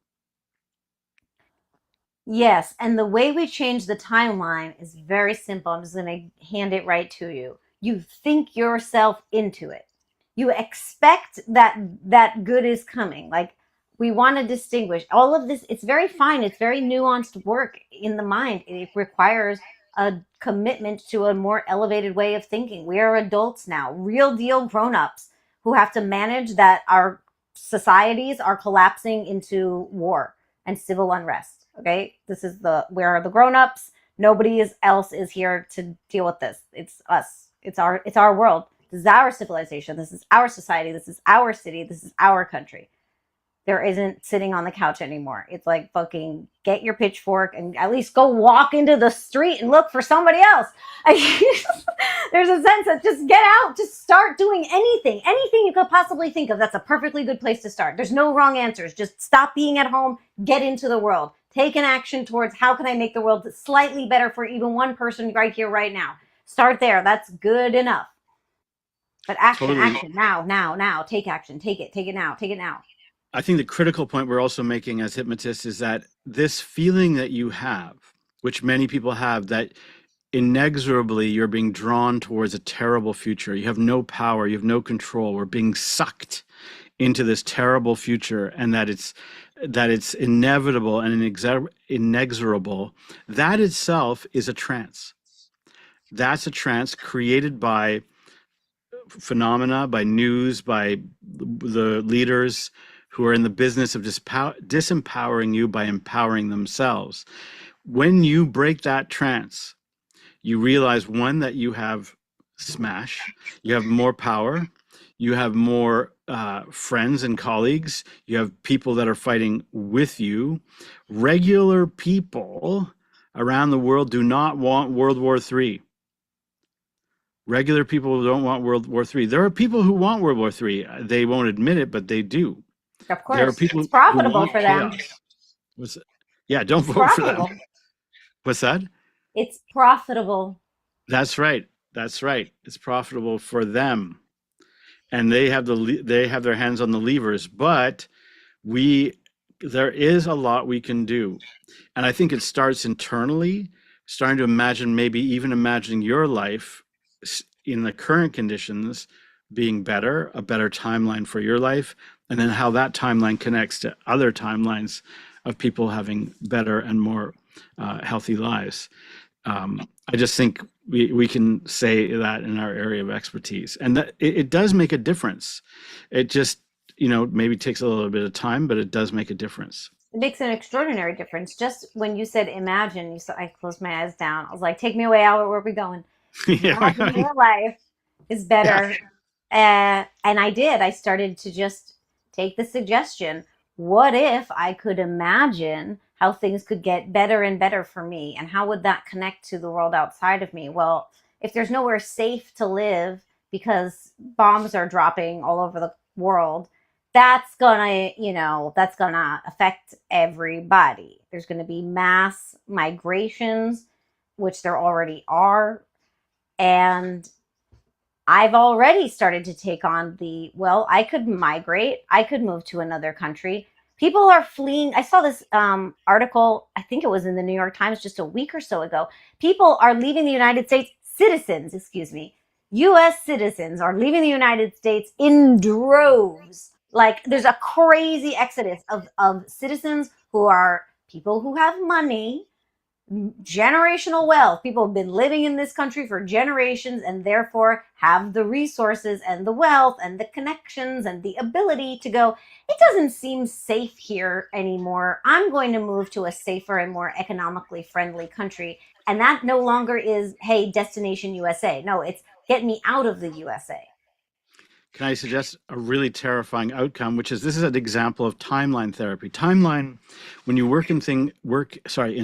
Yes, and the way we change the timeline is very simple. I'm just going to hand it right to you. You think yourself into it. You expect that good is coming. Like, we want to distinguish all of this. It's very fine. It's very nuanced work in the mind. It requires a commitment to a more elevated way of thinking. We are adults now, real deal grown-ups who have to manage that our societies are collapsing into war and civil unrest. Okay, this is where are the grown-ups. Else is here to deal with this. It's us. It's our world. This is our civilization. This is our society. This is our city. This is our country. There isn't sitting on the couch anymore. It's like, fucking get your pitchfork and at least go walk into the street and look for somebody else. There's a sense of just get out, just start doing anything you could possibly think of. That's a perfectly good place to start. There's no wrong answers. Just stop being at home, get into the world, take an action towards how can I make the world slightly better for even one person right here, right now. Start there. That's good enough. But action, Totally. action, now, take action, take it now, take it now. I think the critical point we're also making as hypnotists is that this feeling that you have, which many people have, that inexorably you're being drawn towards a terrible future. You have no power, you have no control. We're being sucked into this terrible future, and that it's inevitable and inexorable. That itself is a trance. That's a trance created by phenomena, by news, by the leaders who are in the business of disempowering you by empowering themselves. When you break that trance, you realize, one, that you have smash, you have more power, you have more friends and colleagues, you have people that are fighting with you. Regular people around the world do not want World War III. Regular people don't want World War III. There are people who want World War III. They won't admit it, but they do. Of There are course, people it's who profitable want for them. chaos. What's Yeah, don't It's vote for them. profitable. What's that? It's profitable. That's right. That's right. It's profitable for them, and they have their hands on the levers. But we there is a lot we can do, and I think it starts internally, starting to imagine, maybe even imagining your life in the current conditions being better, a better timeline for your life, and then how that timeline connects to other timelines of people having better and more healthy lives. I just think we can say that in our area of expertise, and that it does make a difference. It just, maybe takes a little bit of time, but it does make a difference. It makes an extraordinary difference. Just when you said imagine, you said I closed my eyes down. I was like, take me away, Albert. Where are we going? Imagine Yeah. your life is Yeah. better. And I did. I started to just take the suggestion. What if I could imagine how things could get better and better for me. And how would that connect to the world outside of me? Well, if there's nowhere safe to live because bombs are dropping all over the world, that's gonna affect everybody. There's gonna be mass migrations, which there already are. And I've already started to take on well, I could migrate, I could move to another country. People are fleeing. I saw this article, I think it was in the New York Times just a week or so ago. People are leaving the United States, citizens, excuse me, US citizens are leaving the United States in droves. Like there's a crazy exodus of citizens who are people who have money, generational wealth. People have been living in this country for generations and therefore have the resources and the wealth and the connections and the ability to go, it doesn't seem safe here anymore. I'm going to move to a safer and more economically friendly country. And that no longer is, hey, destination USA. No, it's get me out of the USA. Can I suggest a really terrifying outcome, which is this is an example of timeline therapy. Timeline, when you in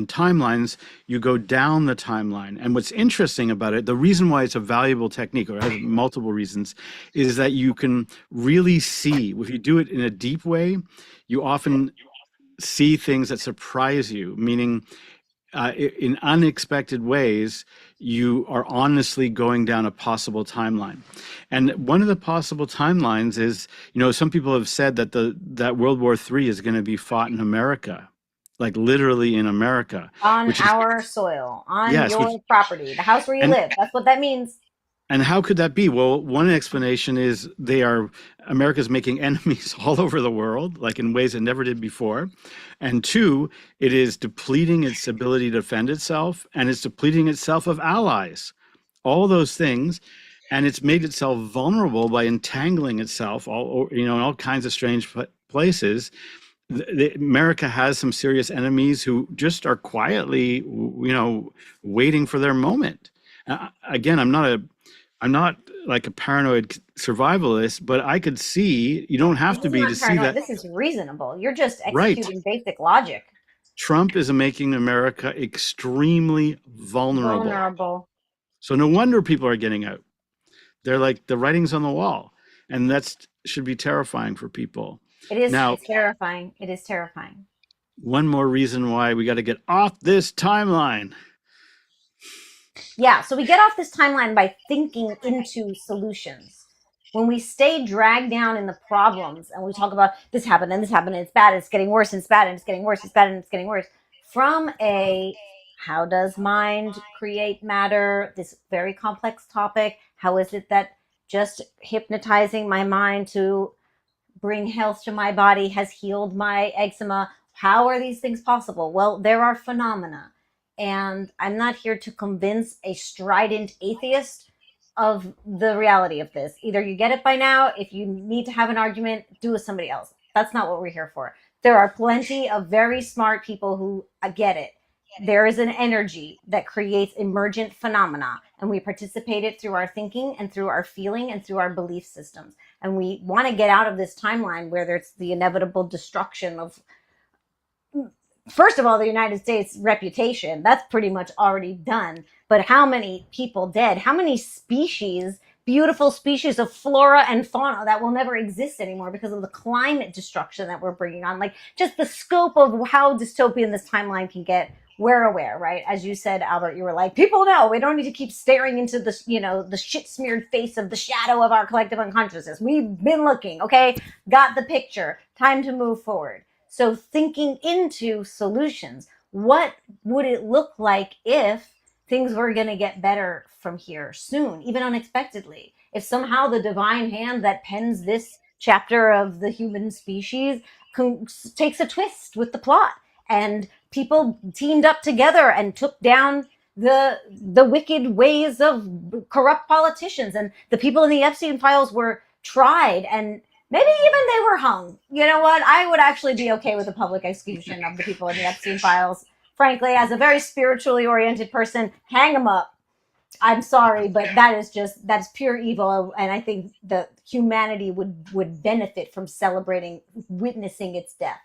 timelines, you go down the timeline. And what's interesting about it, the reason why it's a valuable technique, or it has multiple reasons, is that you can really see, if you do it in a deep way, you often see things that surprise you, meaning in unexpected ways, you are honestly going down a possible timeline. And one of the possible timelines is, some people have said that that World War III is going to be fought in America, like literally in America, On which is, our soil, on yes, your property, the house where you and live. That's what that means. and how could that be? Well, one explanation is America's making enemies all over the world, like in ways it never did before. And two, it is depleting its ability to defend itself, and it's depleting itself of allies. All those things. And it's made itself vulnerable by entangling itself in all kinds of strange places. America has some serious enemies who just are quietly, waiting for their moment. Again, I'm not like a paranoid survivalist, but I could see, you don't This have to is be to not see paranoid. that. This is reasonable. You're just Right. executing basic logic. Trump is making America extremely vulnerable. Vulnerable. So no wonder people are getting out. They're like the writings on the wall. And that should be terrifying for people. It is. Now, It's terrifying. It is terrifying. one more reason why we got to get off this timeline. Yeah. So we get off this timeline by thinking into solutions. When we stay dragged down in the problems and we talk about this happened and this happened and it's bad, and it's getting worse and it's bad and it's getting worse, it's bad and it's getting worse. From a how does mind create matter? This very complex topic. How is it that just hypnotizing my mind to bring health to my body has healed my eczema? How are these things possible? Well, there are phenomena. And I'm not here to convince a strident atheist of the reality of this. Either you get it by now. If you need to have an argument, do with somebody else. That's not what we're here for. There are plenty of very smart people who get it. There is an energy that creates emergent phenomena, and we participate it through our thinking and through our feeling and through our belief systems. And we want to get out of this timeline where there's the inevitable destruction of, first of all, the United States reputation. That's pretty much already done. But how many people dead? How many species, beautiful species of flora and fauna that will never exist anymore because of the climate destruction that we're bringing on? Like, just the scope of how dystopian this timeline can get. We're aware, right? As you said, Albert, you were like, people know we don't need to keep staring into the shit smeared face of the shadow of our collective unconsciousness. We've been looking, okay? Got the picture. Time to move forward. So thinking into solutions, what would it look like if things were going to get better from here soon, even unexpectedly? If somehow the divine hand that pens this chapter of the human species takes a twist with the plot, and people teamed up together and took down the wicked ways of corrupt politicians, and the people in the Epstein files were tried, and maybe even they were hung. You know what? I would actually be okay with a public execution of the people in the Epstein files. Frankly, as a very spiritually oriented person, hang them up. I'm sorry, but that's pure evil, and I think that humanity would benefit from celebrating, witnessing its death.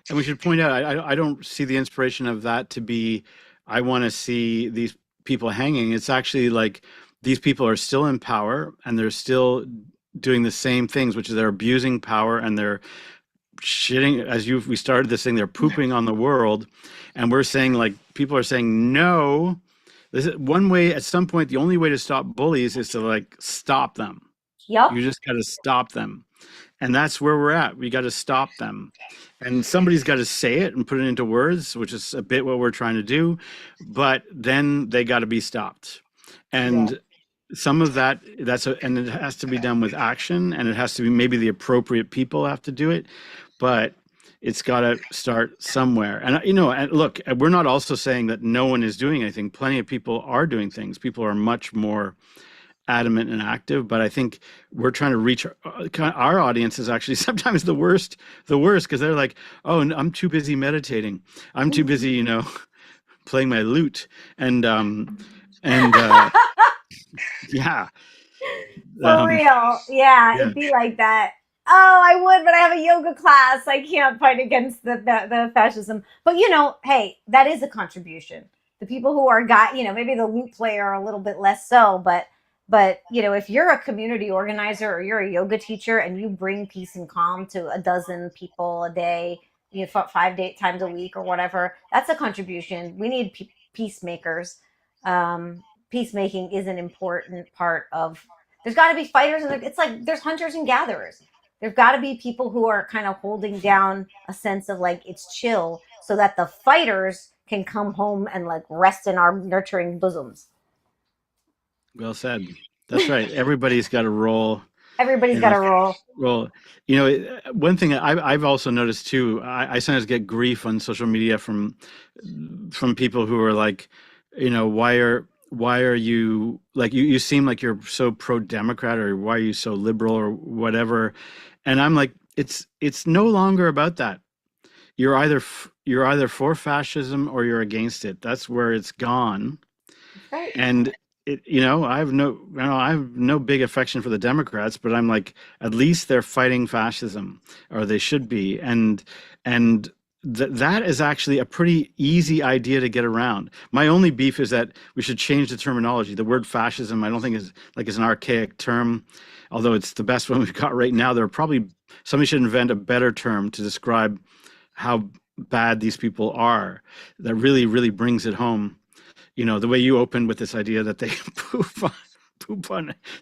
And we should point out, I don't see the inspiration of that to be, I want to see these people hanging. It's actually like these people are still in power and they're still doing the same things, which is they're abusing power and they're shitting, we started this thing, they're pooping on the world. And we're saying, like, people are saying, no, this is one way, at some point, the only way to stop bullies is to like stop them. Yup. You just got to stop them. And that's where we're at. We got to stop them. And somebody's got to say it and put it into words, which is a bit what we're trying to do. But then they got to be stopped. Yeah. And some of that, and it has to be done with action, and it has to be, maybe the appropriate people have to do it, but it's got to start somewhere. And and look, we're not also saying that no one is doing anything. Plenty of people are doing things. People are much more adamant and active, but I think we're trying to reach our audience is actually sometimes the worst, because they're like, oh, I'm too busy meditating, I'm too busy, playing my lute, and yeah, For um real. Yeah, yeah. it'd be like that. Oh, I would, but I have a yoga class. I can't fight against the fascism. But hey, that is a contribution. The people who are maybe the lute player a little bit less so, but if you're a community organizer or you're a yoga teacher and you bring peace and calm to a dozen people a day, 5 times a week or whatever, that's a contribution. We need peacemakers. Peacemaking is an important part of. There's got to be fighters, and it's like there's hunters and gatherers. There've got to be people who are kind of holding down a sense of like it's chill, so that the fighters can come home and like rest in our nurturing bosoms. Well said. That's right. Everybody's got a role Everybody's in got this a role. role. One thing I've also noticed too, I sometimes get grief on social media from people who are like, why are you like, you seem like you're so pro-Democrat, or why are you so liberal or whatever. And I'm like, it's no longer about that. You're either for fascism or you're against it. That's where it's gone. That's right. And I have no big affection for the Democrats, but I'm like, at least they're fighting fascism, or they should be. And that is actually a pretty easy idea to get around. My only beef is that we should change the terminology. The word fascism, I don't think is an archaic term, although it's the best one we've got right now. Somebody should invent a better term to describe how bad these people are, that really, really brings it home. The way you opened with this idea that they poop on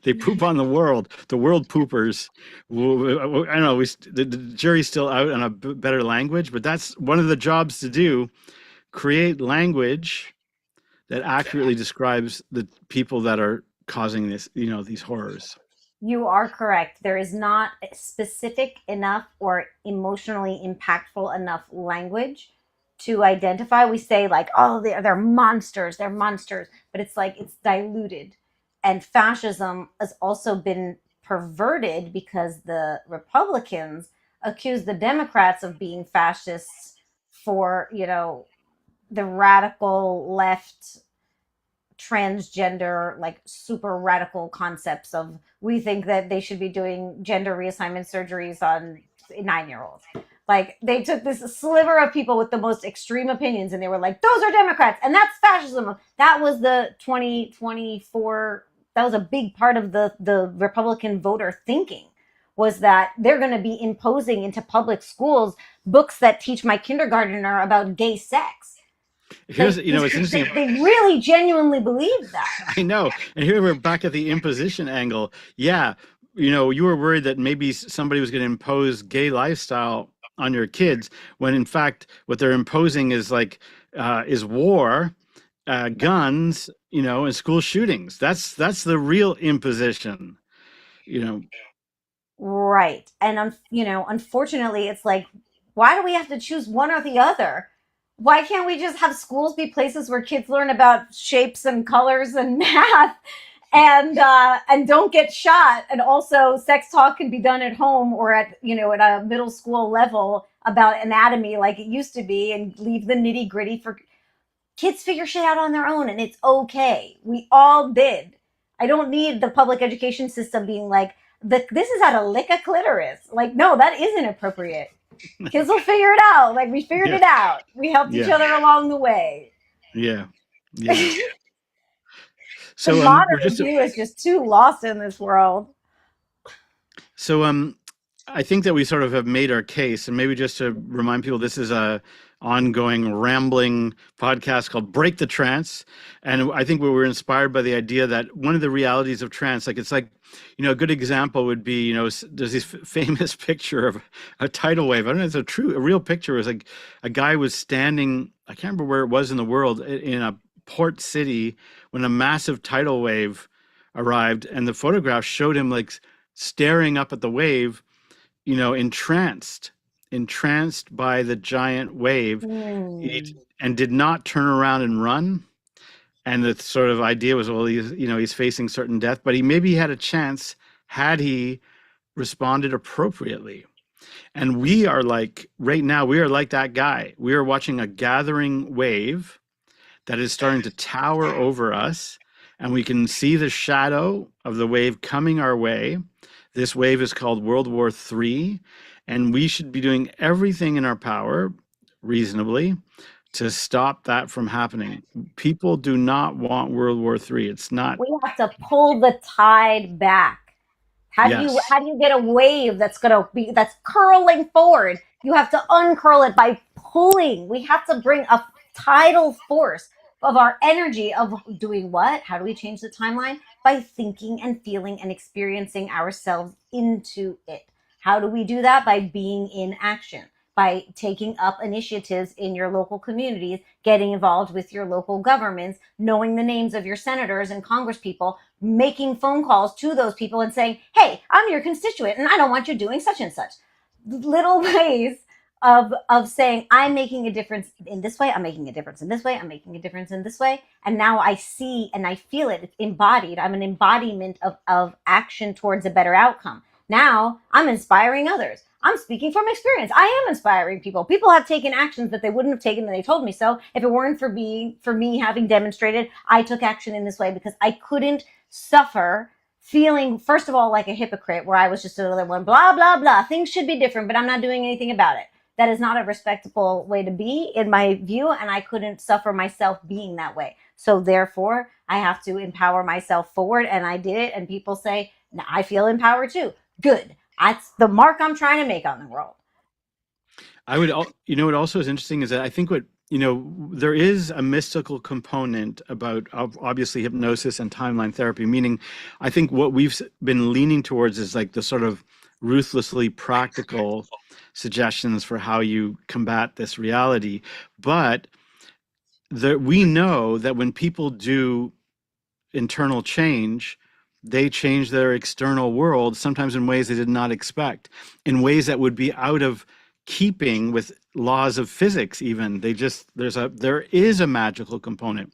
they poop on the world poopers. I don't know. The jury's still out on a better language, but that's one of the jobs to do: create language that accurately describes the people that are causing these horrors. You are correct. There is not specific enough or emotionally impactful enough language to identify. We say like, oh, they're monsters, they're monsters, but it's like it's diluted. And fascism has also been perverted because the Republicans accuse the Democrats of being fascists for, the radical left transgender, like super radical concepts of we think that they should be doing gender reassignment surgeries on 9-year-olds. Like they took this sliver of people with the most extreme opinions and they were like, those are Democrats and that's fascism. That was the 2024. That was a big part of the Republican voter thinking, was that they're going to be imposing into public schools books that teach my kindergartner about gay sex. Here's, Like it's interesting. they really genuinely believe that. I know. And here we're back at the imposition angle. Yeah. You were worried that maybe somebody was going to impose gay lifestyle on your kids, when in fact what they're imposing is like is war, guns, and school shootings. That's the imposition. You know, Right. And unfortunately, it's like, why do we have to choose one or the other? Why can't we just have schools be places where kids learn about shapes and colors and math, and don't get shot? And also, sex talk can be done at home or at a middle school level about anatomy like it used to be, and leave the nitty gritty for kids figure shit out on their own, and it's okay. We all did. I don't need the public education system being like, this is how to lick a clitoris. Like, no, that isn't appropriate. Kids will figure it out. Like we figured Yeah. it out. We helped each Yeah. other along the way. Yeah. Yeah. The So we're modern just view is just too lost in this world. so I think that we sort of have made our case, and maybe just to remind people, this is a ongoing rambling podcast called Break the Trance. And I think we were inspired by the idea that one of the realities of trance, like it's like, a good example would be, there's this famous picture of a tidal wave. I don't know if it's a real picture. It was like a guy was standing, I can't remember where it was in the world, in a port city when a massive tidal wave arrived, and the photograph showed him like staring up at the wave, entranced by the giant wave, Hmm. and did not turn around and run. And the sort of idea was, well, he's facing certain death, but he maybe had a chance had he responded appropriately. And we are like, right now, we are like that guy. We are watching a gathering wave that is starting to tower over us, and we can see the shadow of the wave coming our way. This wave is called World War III, and we should be doing everything in our power, reasonably, to stop that from happening. People do not want World War III. It's not, We have to pull the tide back. yes. How do you get a wave that's curling forward? You have to uncurl it by pulling. We have to bring a tidal force of our energy of doing what? How do we change the timeline? By thinking and feeling and experiencing ourselves into it. How do we do that? By being in action, by taking up initiatives in your local communities, getting involved with your local governments, knowing the names of your senators and congresspeople, making phone calls to those people and saying, hey, I'm your constituent and I don't want you doing such and such. Little ways of saying, I'm making a difference in this way, I'm making a difference in this way, I'm making a difference in this way. And now I see and I feel it. It's embodied. I'm an embodiment of action towards a better outcome. Now I'm inspiring others. I'm speaking from experience. I am inspiring people. People have taken actions that they wouldn't have taken, and they told me so. If it weren't for me having demonstrated, I took action in this way because I couldn't suffer feeling, first of all, like a hypocrite, where I was just another one, blah, blah, blah. Things should be different, but I'm not doing anything about it. That is not a respectable way to be, in my view, and I couldn't suffer myself being that way. So therefore, I have to empower myself forward, and I did it. And people say, I feel empowered too. Good. That's the mark I'm trying to make on the world. What also is interesting is that I think there is a mystical component about obviously hypnosis and timeline therapy, meaning I think what we've been leaning towards is like the sort of ruthlessly practical suggestions for how you combat this reality. But we know that when people do internal change, they change their external world, sometimes in ways they did not expect, in ways that would be out of keeping with laws of physics even. There is a magical component.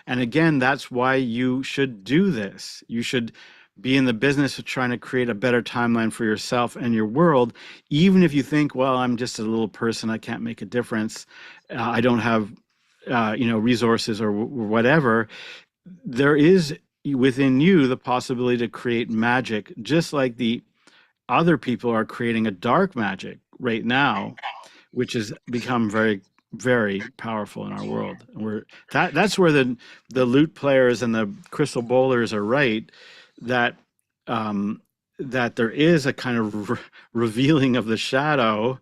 And again, that's why you should do this. You should be in the business of trying to create a better timeline for yourself and your world, even if you think, well, I'm just a little person, I can't make a difference, I don't have resources or whatever. There is within you the possibility to create magic, just like the other people are creating a dark magic right now, which has become very, very powerful in our world. And that's where the lute players and the crystal bowlers are right, that um, that there is a kind of revealing of the shadow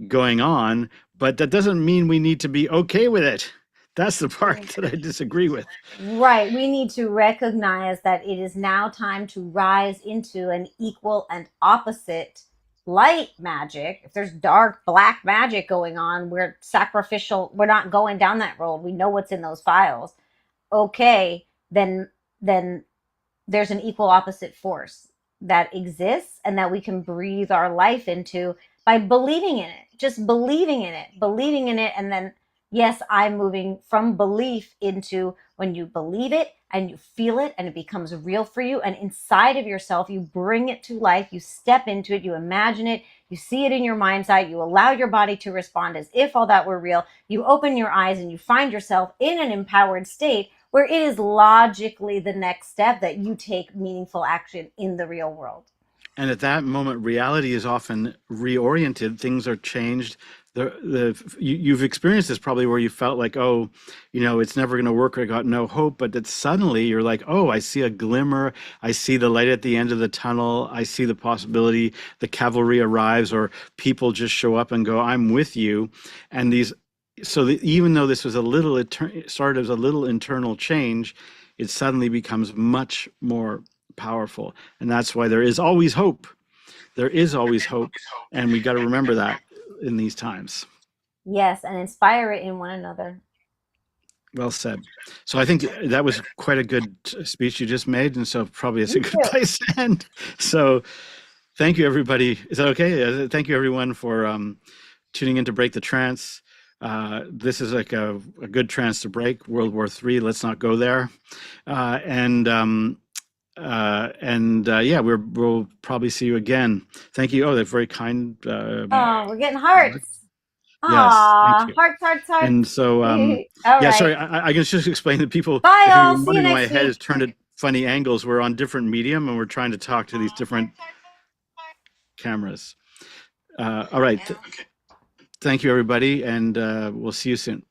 going on, but that doesn't mean we need to be okay with it. That's the part that I disagree with. Right. We need to recognize that it is now time to rise into an equal and opposite light magic. If there's dark, black magic going on, we're sacrificial. We're not going down that road. We know what's in those files. Okay, then there's an equal opposite force that exists and that we can breathe our life into by believing in it, just believing in it. And then, yes, I'm moving from belief into when you believe it and you feel it and it becomes real for you. And inside of yourself, you bring it to life, you step into it, you imagine it, you see it in your mind's eye, you allow your body to respond as if all that were real. You open your eyes and you find yourself in an empowered state where it is logically the next step that you take meaningful action in the real world. And at that moment, reality is often reoriented. Things are changed. You've experienced this probably where you felt like, oh, it's never going to work. I got no hope. But that suddenly you're like, oh, I see a glimmer. I see the light at the end of the tunnel. I see the possibility. The cavalry arrives, or people just show up and go, I'm with you. And even though this was started as a little internal change, it suddenly becomes much more powerful. And that's why there is always hope. There is always hope. And we got to remember that in these times. Yes, and inspire it in one another. Well said. So I think that was quite a good speech you just made. And so probably it's a Me good too. place to end. So thank you, everybody. Is that okay? Thank you, everyone, for tuning in to Break the Trance. This is like a good trance to break. World War III. Let's not go there. Yeah, we'll probably see you again. Thank you. Oh, that's very kind. Oh, we're getting hearts. Yes, thank Aw, you. hearts, hearts, And hearts. so, All yeah, right. sorry, I can just explain to people, Bye, if you're all. See you wondering why my next head week. is turned at funny angles, we're on different medium and we're trying to talk to these different cameras. All right. Thank you, everybody, and we'll see you soon.